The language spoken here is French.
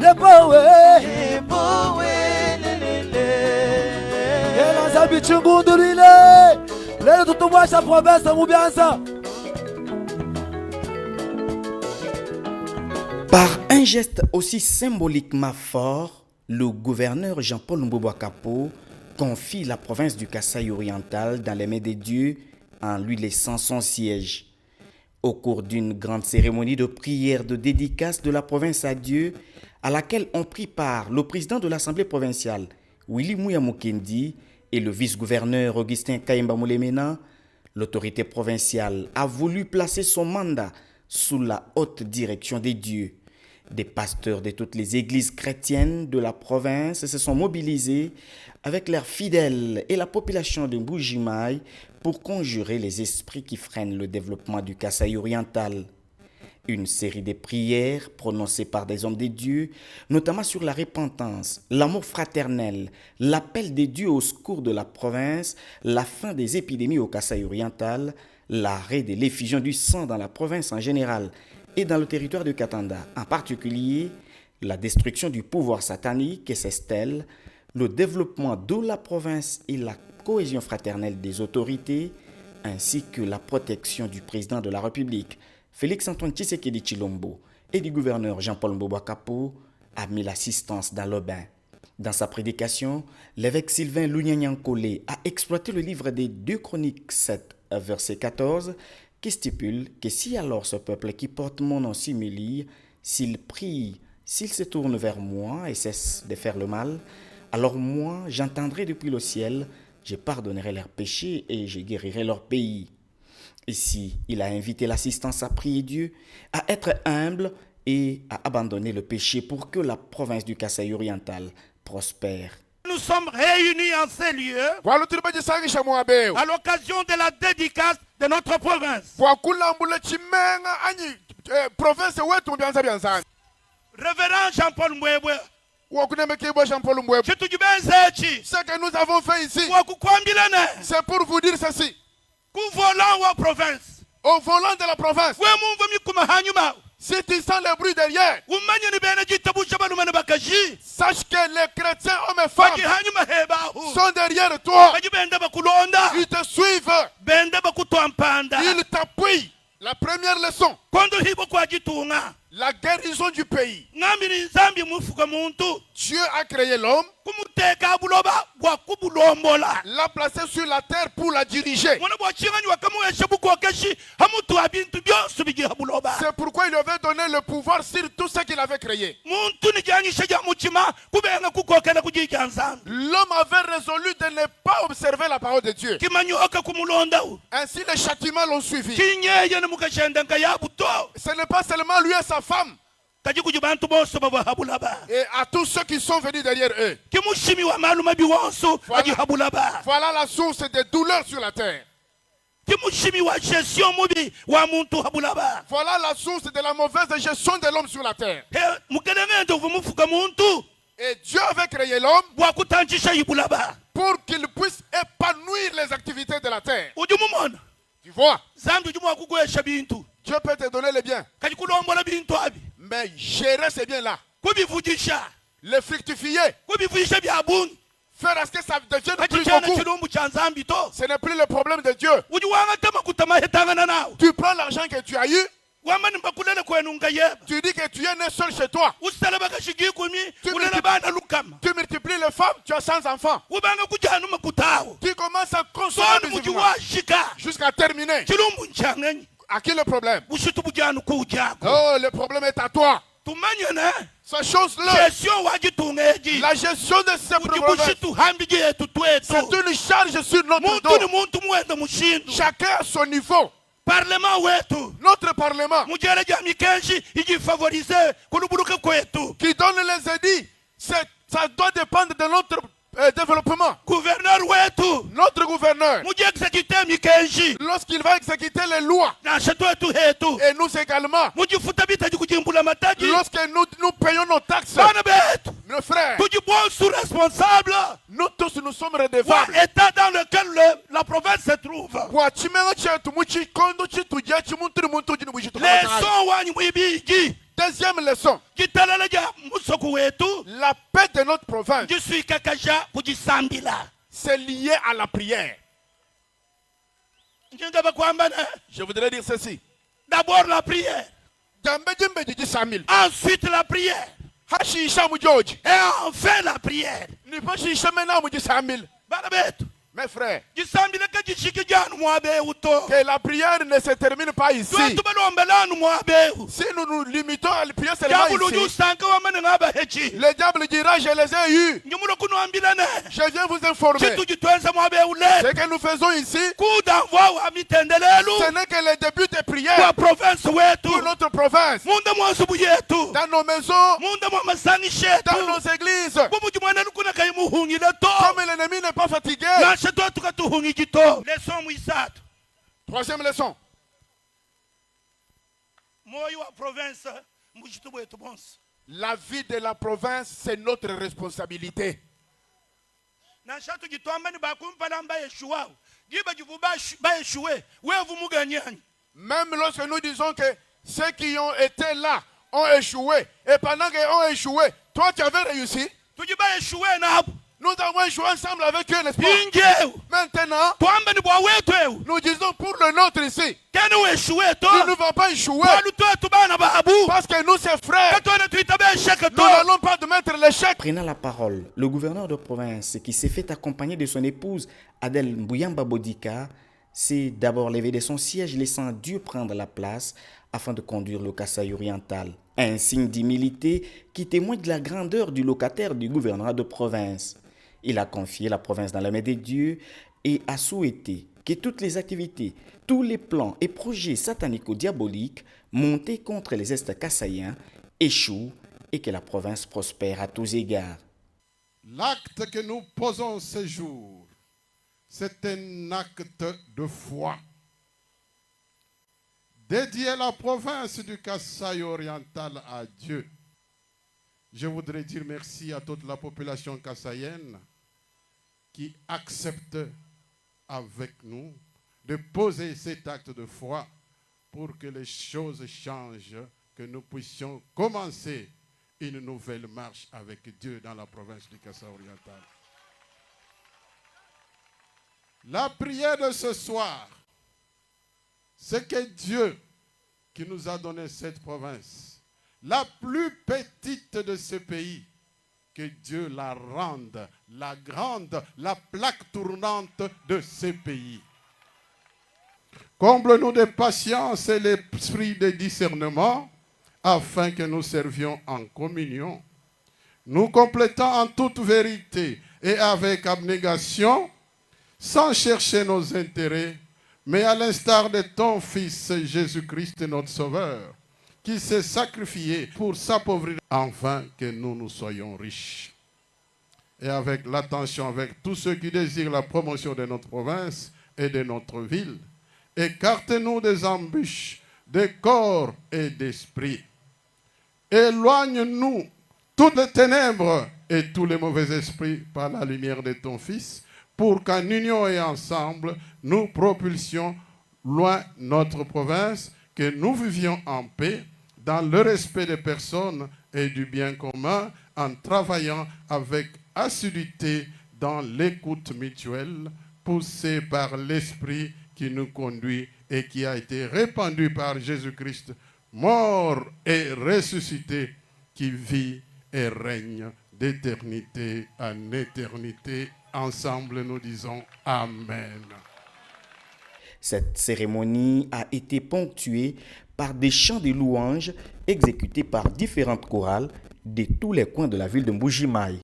Yepowe Yela Zabi Chungundurile Lele tutumwasha province Mubianza. Par un geste aussi symboliquement fort, le gouverneur Jean-Paul Mbouba Kapo confie la province du Kasaï oriental dans les mains des dieux en lui laissant son siège. Au cours d'une grande cérémonie de prière de dédicace de la province à Dieu, à laquelle ont pris part le président de l'Assemblée provinciale, Willy Mouya Mukendi, et le vice-gouverneur Augustin Kayemba Moulemena, l'autorité provinciale a voulu placer son mandat sous la haute direction des dieux. Des pasteurs de toutes les églises chrétiennes de la province se sont mobilisés avec leurs fidèles et la population de Mbujimaï pour conjurer les esprits qui freinent le développement du Kasaï oriental. Une série de prières prononcées par des hommes de Dieu, notamment sur la repentance, l'amour fraternel, l'appel des dieux au secours de la province, la fin des épidémies au Kasaï oriental, l'arrêt de l'effusion du sang dans la province en général et dans le territoire de Katanda, en particulier la destruction du pouvoir satanique et ses stèles, le développement de la province et la cohésion fraternelle des autorités, ainsi que la protection du président de la République, Félix-Antoine Tshisekedi Tshilombo, et du gouverneur Jean-Paul Mbouba Kapo, a mis l'assistance dans le bain. Dans sa prédication, l'évêque Sylvain Lounyanyankole a exploité le livre des 2 Chroniques 7, verset 14, qui stipule que si alors ce peuple qui porte mon nom s'humilie, s'il prie, s'il se tourne vers moi et cesse de faire le mal, alors moi j'entendrai depuis le ciel, je pardonnerai leurs péchés et je guérirai leur pays. Ici, il a invité l'assistance à prier Dieu, à être humble et à abandonner le péché pour que la province du Kasaï oriental prospère. Nous sommes réunis en ces lieux à l'occasion de la dédicace de notre province. Révérend Jean-Paul Mbouéboué, ce que nous avons fait ici, c'est pour vous dire ceci. Au volant de la province, si tu sens le bruit derrière, sache que les chrétiens hommes et femmes sont derrière toi. Ils te suivent. Ils t'appuient. La première leçon, la guérison du pays. Dieu a créé l'homme, l'a placé sur la terre pour la diriger. C'est pourquoi il lui avait donné le pouvoir sur tout ce qu'il avait créé. L'homme avait résolu de ne pas observer la parole de Dieu. Ainsi les châtiments l'ont suivi. Ce n'est pas seulement lui et sa femme, et à tous ceux qui sont venus derrière eux. Voilà la source des douleurs sur la terre. Voilà la source de la mauvaise gestion de l'homme sur la terre. Et Dieu avait créé l'homme pour qu'il puisse épanouir les activités de la terre. Tu vois, Dieu peut te donner les biens, mais gérer ces biens-là, les fructifier, faire à ce que ça devienne plus beaucoup, ce n'est plus le problème de Dieu. Tu prends l'argent que tu as eu, tu dis que tu es né seul chez toi. Tu multiplies les femmes, tu as 100 enfants. Tu commences à consommer jusqu'à terminer. À qui le problème? Oh, le problème est à toi. Cette chose-là, la gestion de ces problèmes, c'est une charge sur notre dos. Chacun à son niveau. Notre parlement qui donne les édits, ça doit dépendre de notre développement. Notre gouverneur, lorsqu'il va exécuter les lois, et nous également, lorsque nous payons nos taxes, nos frères, nous tous nous sommes redevables. État dans lequel la province se trouve. Deuxième leçon, La paix de notre province, Njisui kakaja kujisambila. c'est lié à la prière. Njengaba kwambana. Je voudrais dire ceci. D'abord la prière. Ensuite la prière. Et enfin la prière. Barabetu. Mes frères, Jisambila kajishikijanu mwabeuto. que la prière ne se termine pas ici. Twetu balombelanu mwabeu. Si nous nous limitons à la prière seulement Jabulu ici, jusanka wamane ngaba hechi. le diable dira je les ai eus. Njumulo kunuambilane. Je viens vous informer. Chitu jitwenza mwabeu le. Ce que nous faisons ici, Coup d'envoi wa mitendelelu. ce n'est que le début des Kwa prières province wetu. pour notre province, Munda mwasubu yetu. dans nos maisons, Munda mwamazani shetu. dans nos églises. Bumujumwana nukuna kaimuhungile to. Comme l'ennemi n'est pas fatigué. Nashe to tukatuhungi jito. Leson mwisatu. Troisième leçon. Moyo wa province mbujitu bwetu bonse. La vie de la province, c'est notre responsabilité. Nashatu jitwamba ni bakumpala mba yeshuwa. Jiba juvu ba yeshuwe. Wevu muganyani. Même lorsque nous disons que ceux qui ont été là ont échoué, et pendant qu'ils ont échoué, toi tu avais réussi. Tujiba yeshuwe na hapo. Nous avons échoué ensemble avec eux, n'est-ce pas? Injeu. Maintenant, Twamba ni bwa wetu. nous disons pour le nôtre ici, Kene weshuwe to. nous ne vont pas échouer Walu to tubana babu. parce que nous, c'est frères. Katone tuitabe sheke Nous to. n'allons pas admettre l'échec. Prenant la parole, le gouverneur de province, qui s'est fait accompagner de son épouse Adèle Mbouyamba Bodika, s'est d'abord levé de son siège, laissant Dieu prendre la place afin de conduire le Kasaï oriental. Un signe d'humilité qui témoigne de la grandeur du locataire du gouvernement de province. Il a confié la province dans la main de Dieu et a souhaité que toutes les activités, tous les plans et projets satanico-diaboliques montés contre les Est kassaïens échouent et que la province prospère à tous égards. L'acte que nous posons ce jour, c'est un acte de foi. Dédié la province du Kasaï oriental à Dieu. Je voudrais dire merci à toute la population kassaïenne qui accepte avec nous de poser cet acte de foi pour que les choses changent, que nous puissions commencer une nouvelle marche avec Dieu dans la province du Kasaï oriental. La prière de ce soir, c'est que Dieu qui nous a donné cette province, la plus petite de ce pays, que Dieu la rende, la grande, la plaque tournante de ce pays. Comble-nous de patience et l'esprit de discernement, afin que nous servions en communion, nous complétant en toute vérité et avec abnégation, sans chercher nos intérêts, mais à l'instar de ton Fils Jésus-Christ, notre Sauveur, qui s'est sacrifié pour s'appauvrir, afin que nous soyons riches. Et avec l'attention, avec tous ceux qui désirent la promotion de notre province et de notre ville, écarte-nous des embûches, de corps et d'esprit. Éloigne-nous toutes les ténèbres et tous les mauvais esprits par la lumière de ton Fils, pour qu'en union et ensemble, nous propulsions loin notre province, que nous vivions en paix, dans le respect des personnes et du bien commun, en travaillant avec assiduité dans l'écoute mutuelle, poussée par l'Esprit qui nous conduit et qui a été répandu par Jésus-Christ, mort et ressuscité, qui vit et règne d'éternité en éternité. Ensemble, nous disons Amen. Cette cérémonie a été ponctuée par des chants de louanges exécutés par différentes chorales de tous les coins de la ville de Mbuji-Mayi.